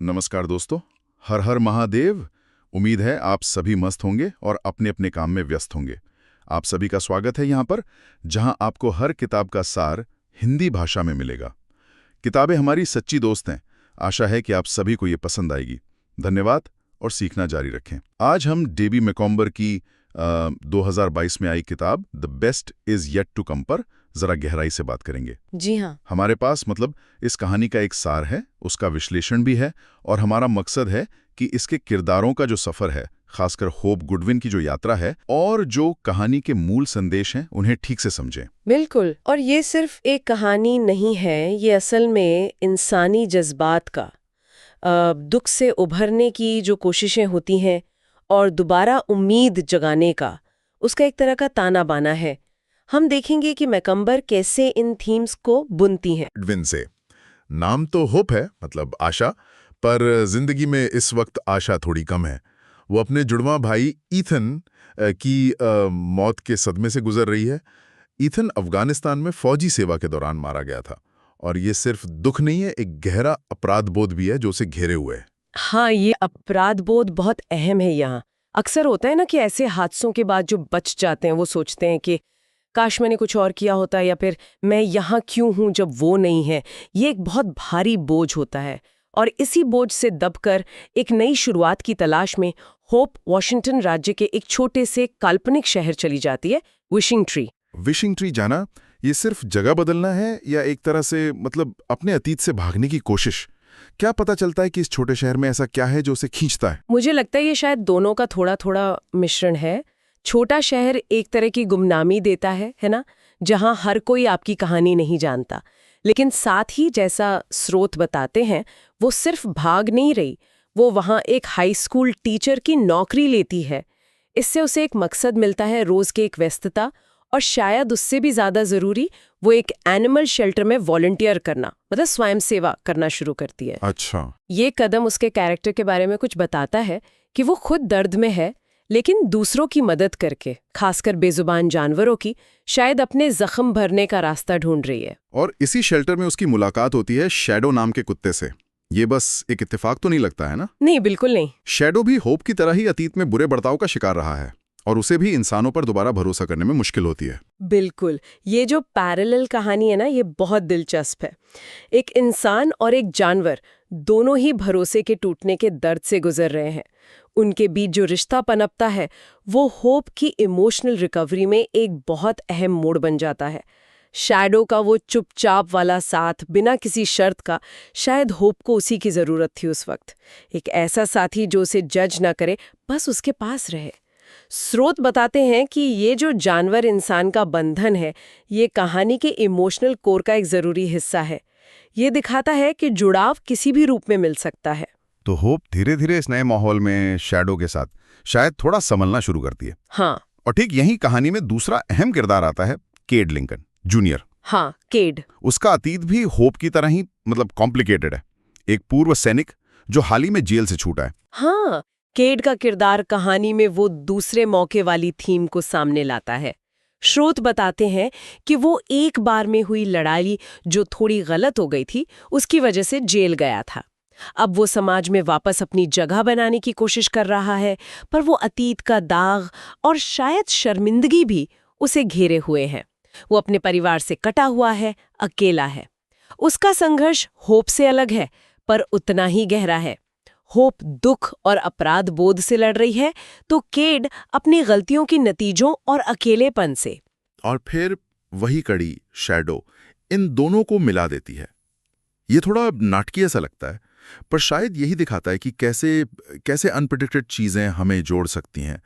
नमस्कार दोस्तों। हर हर महादेव। उम्मीद है आप सभी मस्त होंगे और अपने अपने काम में व्यस्त होंगे। आप सभी का स्वागत है यहाँ पर, जहाँ आपको हर किताब का सार हिंदी भाषा में मिलेगा। किताबें हमारी सच्ची दोस्त हैं। आशा है कि आप सभी को ये पसंद आएगी। धन्यवाद और सीखना जारी रखें। आज हम डेबी मैकॉम्बर की 2022 में आई किताब the best is yet to come पर जरा गहराई से बात करेंगे। जी हाँ। हमारे पास इस कहानी का एक सार है, उसका विश्लेषण भी है, और हमारा मकसद है कि इसके किरदारों का जो सफर है, खासकर होप गुडविन की जो यात्रा है, और जो कहानी के मूल संदेश हैं, उन्हें ठीक से समझें। बिल्कुल। और ये सिर्फ एक कहानी नहीं है, ये असल में इंसानी जज्बात का दुख से उभरने की जो कोशिशें होती हैं और दोबारा उम्मीद जगाने का, उसका एक तरह का ताना बाना है। हम देखेंगे कि मैकम्बर कैसे इन थीम्स को बुनती हैं। गुडविन से नाम तो होप है, मतलब आशा, पर जिंदगी में इस वक्त आशा थोड़ी कम है। वो अपने जुड़वां भाई ईथन की मौत के सदमे से गुजर रही है। ईथन अफगानिस्तान में फौजी सेवा के दौरान मारा गया था, और ये सिर्फ दुख नहीं है, एक गहरा अपराध बोध भी है जो उसे घेरे हुए है। हाँ, ये अपराध बोध बहुत अहम है यहाँ। अक्सर होता है ना कि ऐसे हादसों के बाद जो बच जाते हैं वो सोचते हैं कि काश मैंने कुछ और किया होता, या फिर मैं यहाँ क्यों हूँ जब वो नहीं है। ये एक बहुत भारी बोझ होता है, और इसी बोझ से दबकर एक नई शुरुआत की तलाश में होप वॉशिंगटन राज्य के एक छोटे से काल्पनिक शहर चली जाती है, विशिंग ट्री। विशिंग ट्री जाना, ये सिर्फ जगह बदलना है या एक तरह से अपने अतीत से भागने की कोशिश? क्या पता चलता है कि इस छोटे शहर में ऐसा क्या है जो उसे खींचता है? मुझे लगता है ये शायद दोनों का थोड़ा थोड़ा मिश्रण है। छोटा शहर एक तरह की गुमनामी देता है ना, जहां हर कोई आपकी कहानी नहीं जानता, लेकिन साथ ही जैसा स्रोत बताते हैं, वो सिर्फ भाग नहीं रही, वो वहां एक हाई स्कूल टीचर की नौकरी लेती है। इससे उसे एक मकसद मिलता है, रोज की एक व्यस्तता, और शायद उससे भी ज्यादा जरूरी वो एक एनिमल शेल्टर में वॉलंटियर करना, मतलब स्वयं सेवा करना शुरू करती है। अच्छा। ये कदम उसके कैरेक्टर के बारे में कुछ बताता है कि वो खुद दर्द में है, लेकिन दूसरों की मदद करके, खासकर बेजुबान जानवरों की, शायद अपने जख्म भरने का रास्ता ढूंढ रही है। और इसी शेल्टर में उसकी मुलाकात होती है शैडो नाम के कुत्ते से। ये बस एक इत्तेफाक तो नहीं लगता है ना? नहीं, बिल्कुल नहीं। शैडो भी होप की तरह ही अतीत में बुरे बर्ताव का शिकार रहा है, और उसे भी इंसानों पर दोबारा भरोसा करने में मुश्किल होती है। बिल्कुल। ये जो पैरेलल कहानी है ना, ये बहुत दिलचस्प है। एक इंसान और एक जानवर दोनों ही भरोसे के टूटने के दर्द से गुजर रहे हैं। उनके बीच जो रिश्ता पनपता है, वो होप की इमोशनल रिकवरी में एक बहुत अहम मोड़ बन जाता है। शैडो का वो चुपचाप वाला साथ, बिना किसी शर्त का, शायद होप को उसी की जरूरत थी उस वक्त। एक ऐसा साथी जो उसे जज ना करे, बस उसके पास रहे। स्रोत बताते हैं कि ये जो जानवर इंसान का बंधन है, ये कहानी के इमोशनल कोर का एक जरूरी हिस्सा है। ये दिखाता है कि जुड़ाव किसी भी रूप में मिल सकता है। तो होप धीरे धीरे इस नए माहौल में शैडो के साथ शायद थोड़ा संभलना शुरू करती है। हाँ। और ठीक यही कहानी में दूसरा अहम किरदार आता है, केड लिंकन जूनियर। हाँ, केड। उसका अतीत भी होप की तरह ही कॉम्प्लिकेटेड है। एक पूर्व सैनिक जो हाल ही में जेल से छूटा है। हाँ, केड का किरदार कहानी में वो दूसरे मौके वाली थीम को सामने लाता है। स्रोत बताते हैं कि वो एक बार में हुई लड़ाई जो थोड़ी गलत हो गई थी, उसकी वजह से जेल गया था। अब वो समाज में वापस अपनी जगह बनाने की कोशिश कर रहा है, पर वो अतीत का दाग और शायद शर्मिंदगी भी उसे घेरे हुए हैं। वो अपने परिवार से कटा हुआ है, अकेला है। उसका संघर्ष होप से अलग है, पर उतना ही गहरा है। होप दुख और अपराध बोध से लड़ रही है, तो केड अपनी गलतियों के नतीजों और अकेलेपन से। और फिर वही कड़ी शैडो इन दोनों को मिला देती है। ये थोड़ा नाटकीय सा लगता है, पर शायद यही दिखाता है कि कैसे अनप्रेडिक्टेड चीजें हमें जोड़ सकती हैं।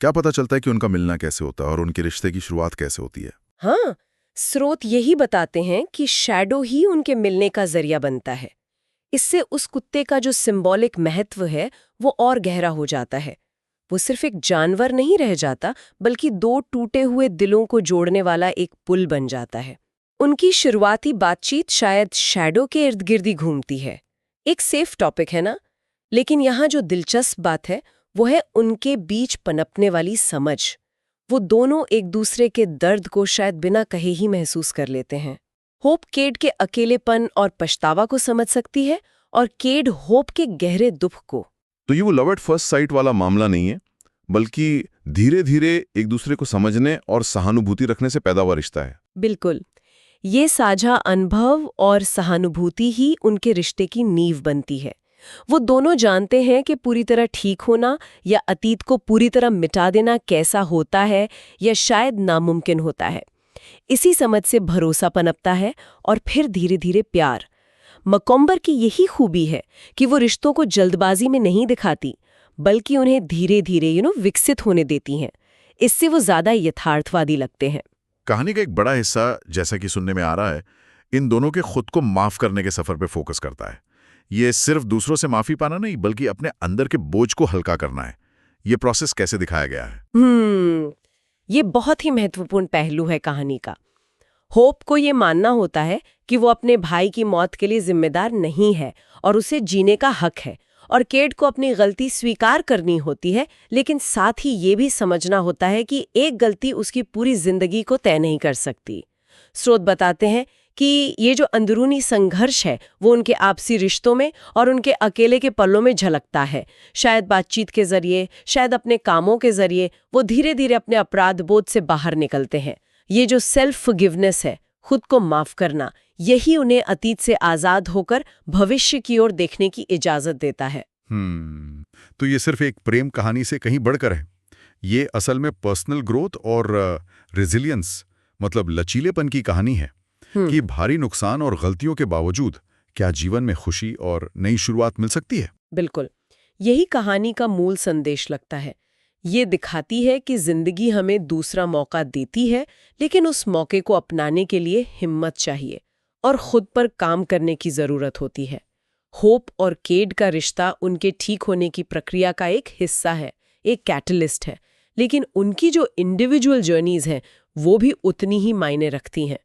क्या पता चलता है कि उनका मिलना कैसे होता है और उनके रिश्ते की शुरुआत कैसे होती है। हाँ, स्रोत यही बताते हैं कि शैडो ही उनके मिलने का जरिया बनता है। इससे उस कुत्ते का जो सिंबॉलिक महत्व है, वो और गहरा हो जाता है। वो सिर्फ एक जानवर नहीं रह जाता, बल्कि दो टूटे हुए दिलों को जोड़ने वाला एक पुल बन जाता है। उनकी शुरुआती बातचीत शायद शैडो के इर्द गिर्द ही घूमती है। एक सेफ टॉपिक है ना, लेकिन यहाँ जो दिलचस्प बात है, वो है उनके बीच पनपने वाली समझ। वो दोनों एक दूसरे के दर्द को शायद बिना कहे ही महसूस कर लेते हैं। होप केड के अकेलेपन और पछतावा को समझ सकती है, और केड होप के गहरे दुख को। तो ये वो लव एट फर्स्ट साइट वाला मामला नहीं है, बल्कि धीरे धीरे एक दूसरे को समझने और सहानुभूति रखने से पैदा हुआ रिश्ता है। बिल्कुल, ये साझा अनुभव और सहानुभूति ही उनके रिश्ते की नींव बनती है। वो दोनों जानते हैं कि पूरी तरह ठीक होना या अतीत को पूरी तरह मिटा देना कैसा होता है या शायद नामुमकिन होता है। इसी समझ से भरोसा पनपता है और फिर धीरे धीरे प्यार। मकॉम्बर की यही खूबी है कि वो रिश्तों को जल्दबाजी में नहीं दिखाती, बल्कि उन्हें धीरे धीरे विकसित होने देती हैं। इससे वो ज्यादा यथार्थवादी लगते हैं। कहानी का एक बड़ा हिस्सा, जैसा कि सुनने में आ रहा है, इन दोनों के खुद को माफ करने के सफर पे फोकस करता है। ये सिर्फ दूसरों से माफी पाना नहीं, बल्कि अपने अंदर के बोझ को हल्का करना है। ये प्रोसेस कैसे दिखाया गया है? ये बहुत ही महत्वपूर्ण पहलू है कहानी का। होप को ये मानना होता है कि वो अपने भाई की मौत के लिए जिम्मेदार नहीं है और उसे जीने का हक है, और केड को अपनी गलती स्वीकार करनी होती है, लेकिन साथ ही ये भी समझना होता है कि एक गलती उसकी पूरी जिंदगी को तय नहीं कर सकती। स्रोत बताते हैं कि ये जो अंदरूनी संघर्ष है वो उनके आपसी रिश्तों में और उनके अकेले के पलों में झलकता है। शायद बातचीत के जरिए, शायद अपने कामों के जरिए वो धीरे धीरे अपने अपराध बोध से बाहर निकलते हैं। ये जो सेल्फ फॉरगिवनेस है, खुद को माफ करना, यही उन्हें अतीत से आजाद होकर भविष्य की ओर देखने की इजाजत देता है। तो ये सिर्फ एक प्रेम कहानी से कहीं बढ़कर है। ये असल में पर्सनल ग्रोथ और रेजिलियंस, मतलब लचीलेपन की कहानी है कि भारी नुकसान और गलतियों के बावजूद क्या जीवन में खुशी और नई शुरुआत मिल सकती है। बिल्कुल, यही कहानी का मूल संदेश लगता है। ये दिखाती है कि जिंदगी हमें दूसरा मौका देती है, लेकिन उस मौके को अपनाने के लिए हिम्मत चाहिए और खुद पर काम करने की जरूरत होती है। होप और केड का रिश्ता उनके ठीक होने की प्रक्रिया का एक हिस्सा है, एक कैटलिस्ट है, लेकिन उनकी जो इंडिविजुअल जर्नीज हैं वो भी उतनी ही मायने रखती हैं।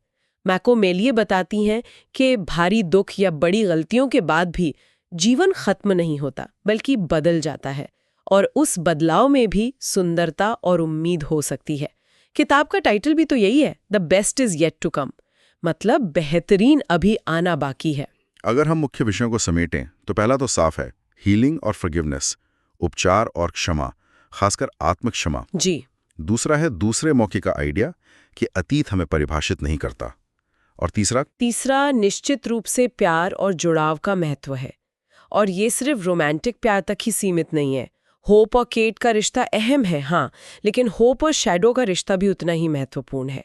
मैकोमेलिए बताती हैं कि भारी दुख या बड़ी गलतियों के बाद भी जीवन खत्म नहीं होता, बल्कि बदल जाता है, और उस बदलाव में भी सुंदरता और उम्मीद हो सकती है। किताब का टाइटल भी तो यही है, the best is yet to come, मतलब बेहतरीन अभी आना बाकी है। अगर हम मुख्य विषयों को समेटें तो पहला तो साफ है, हीलिंग और फॉरगिवनेस, उपचार और क्षमा, खासकर आत्म क्षमा। जी। दूसरा है दूसरे मौके का आइडिया कि अतीत हमें परिभाषित नहीं करता। और तीसरा निश्चित रूप से प्यार और जुड़ाव का महत्व है, और ये सिर्फ रोमांटिक प्यार तक ही सीमित नहीं है। होप और केट का रिश्ता अहम है, हाँ, लेकिन होप और शैडो का रिश्ता भी उतना ही महत्वपूर्ण है।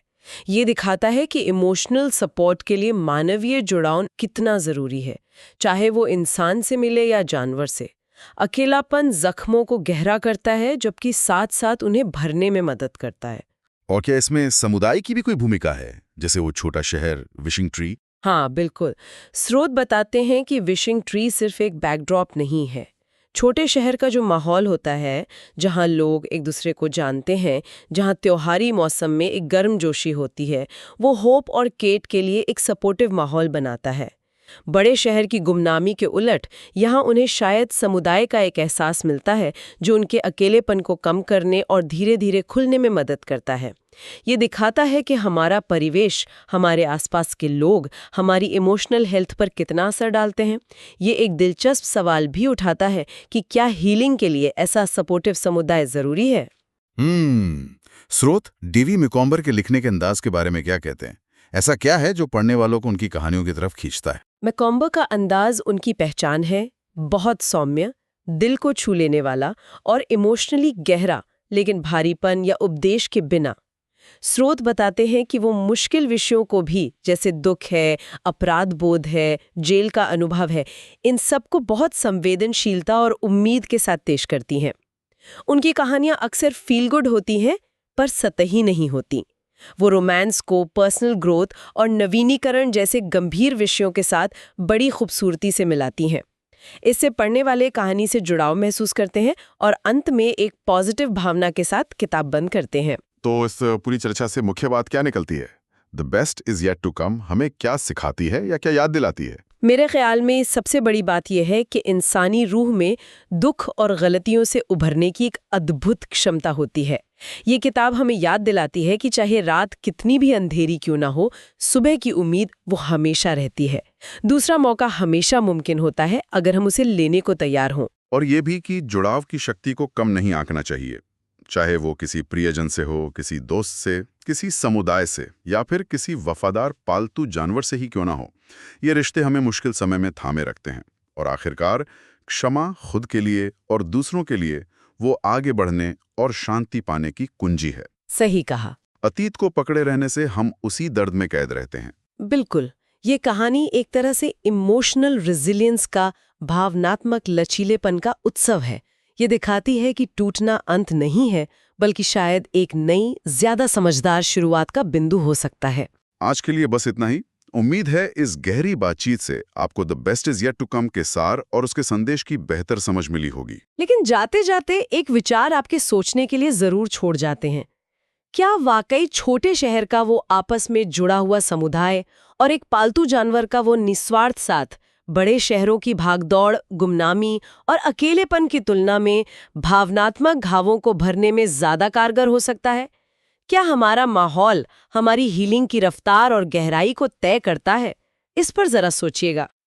ये दिखाता है कि इमोशनल सपोर्ट के लिए मानवीय जुड़ाव कितना जरूरी है, चाहे वो इंसान से मिले या जानवर से। अकेलापन जख्मों को गहरा करता है, जबकि साथ साथ उन्हें भरने में मदद करता है। और क्या इसमें समुदाय की भी कोई भूमिका है, जैसे वो छोटा शहर विशिंग ट्री? हाँ, बिल्कुल। स्रोत बताते हैं कि विशिंग ट्री सिर्फ एक बैकड्रॉप नहीं है। छोटे शहर का जो माहौल होता है, जहाँ लोग एक दूसरे को जानते हैं, जहाँ त्योहारी मौसम में एक गर्मजोशी होती है, वो होप और केट के लिए एक सपोर्टिव माहौल बनाता है। बड़े शहर की गुमनामी के उलट यहाँ उन्हें शायद समुदाय का एक एहसास मिलता है, जो उनके अकेलेपन को कम करने और धीरे धीरे खुलने में मदद करता है। ये दिखाता है कि हमारा परिवेश, हमारे आसपास के लोग हमारी इमोशनल हेल्थ पर कितना असर डालते हैं। ये एक दिलचस्प सवाल भी उठाता है कि क्या हीलिंग के लिए ऐसा सपोर्टिव समुदाय जरूरी है। स्रोत डीवी मैकॉम्बर के लिखने के अंदाज के बारे में क्या कहते हैं? ऐसा क्या है जो पढ़ने वालों को उनकी कहानियों की तरफ खींचता है? मैकॉम्बर का अंदाज उनकी पहचान है, बहुत सौम्य, दिल को छू लेने वाला और इमोशनली गहरा, लेकिन भारीपन या उपदेश के बिना। स्रोत बताते हैं कि वो मुश्किल विषयों को भी, जैसे दुख है, अपराध बोध है, जेल का अनुभव है, इन सबको बहुत संवेदनशीलता और उम्मीद के साथ पेश करती हैं। उनकी कहानियां अक्सर फील गुड होती हैं, पर सतही नहीं होती। वो रोमांस को, पर्सनल ग्रोथ और नवीनीकरण जैसे गंभीर विषयों के साथ बड़ी खूबसूरती से मिलाती हैं। इससे पढ़ने वाले कहानी से जुड़ाव महसूस करते हैं और अंत में एक पॉजिटिव भावना के साथ किताब बंद करते हैं। तो इस पूरी चर्चा से मुख्य बात क्या निकलती है? The best is yet to come हमें क्या सिखाती है या क्या याद दिलाती है? मेरे ख्याल में सबसे बड़ी बात यह है कि इंसानी रूह में दुख और गलतियों से उभरने की एक अद्भुत क्षमता होती है। ये किताब हमें याद दिलाती है कि चाहे रात कितनी भी अंधेरी क्यों ना हो, सुबह की उम्मीद वो हमेशा रहती है। दूसरा मौका हमेशा मुमकिन होता है अगर हम उसे लेने को तैयार हों। और ये भी कि जुड़ाव की शक्ति को कम नहीं आंकना चाहिए, चाहे वो किसी प्रियजन से हो, किसी दोस्त से, किसी समुदाय से या फिर किसी वफादार पालतू जानवर से ही क्यों ना हो। ये रिश्ते हमें मुश्किल समय में थामे रखते हैं। और आखिरकार क्षमा खुद के लिए और दूसरों के लिए वो आगे बढ़ने और शांति पाने की कुंजी है। सही कहा। अतीत को पकड़े रहने से हम उसी दर्द में कैद रहते हैं। बिल्कुल। ये कहानी एक तरह से इमोशनल रेजिलियंस का, भावनात्मक लचीलेपन का उत्सव है। ये दिखाती है कि टूटना अंत नहीं है, बल्कि शायद एक नई, ज्यादा समझदार शुरुआत का बिंदु हो सकता है। आज के लिए बस इतना ही। उम्मीद है इस गहरी बातचीत से आपको the best is yet to come के सार और उसके संदेश की बेहतर समझ मिली होगी। लेकिन जाते जाते एक विचार आपके सोचने के लिए जरूर छोड़ जाते हैं। क्या वाकई छोटे शहर का वो आपस में जुड़ा हुआ समुदाय और एक पालतू जानवर का वो निस्वार्थ साथ बड़े शहरों की भागदौड़, गुमनामी और अकेलेपन की तुलना में भावनात्मक घावों को भरने में ज्यादा कारगर हो सकता है? क्या हमारा माहौल हमारी हीलिंग की रफ्तार और गहराई को तय करता है? इस पर जरा सोचिएगा।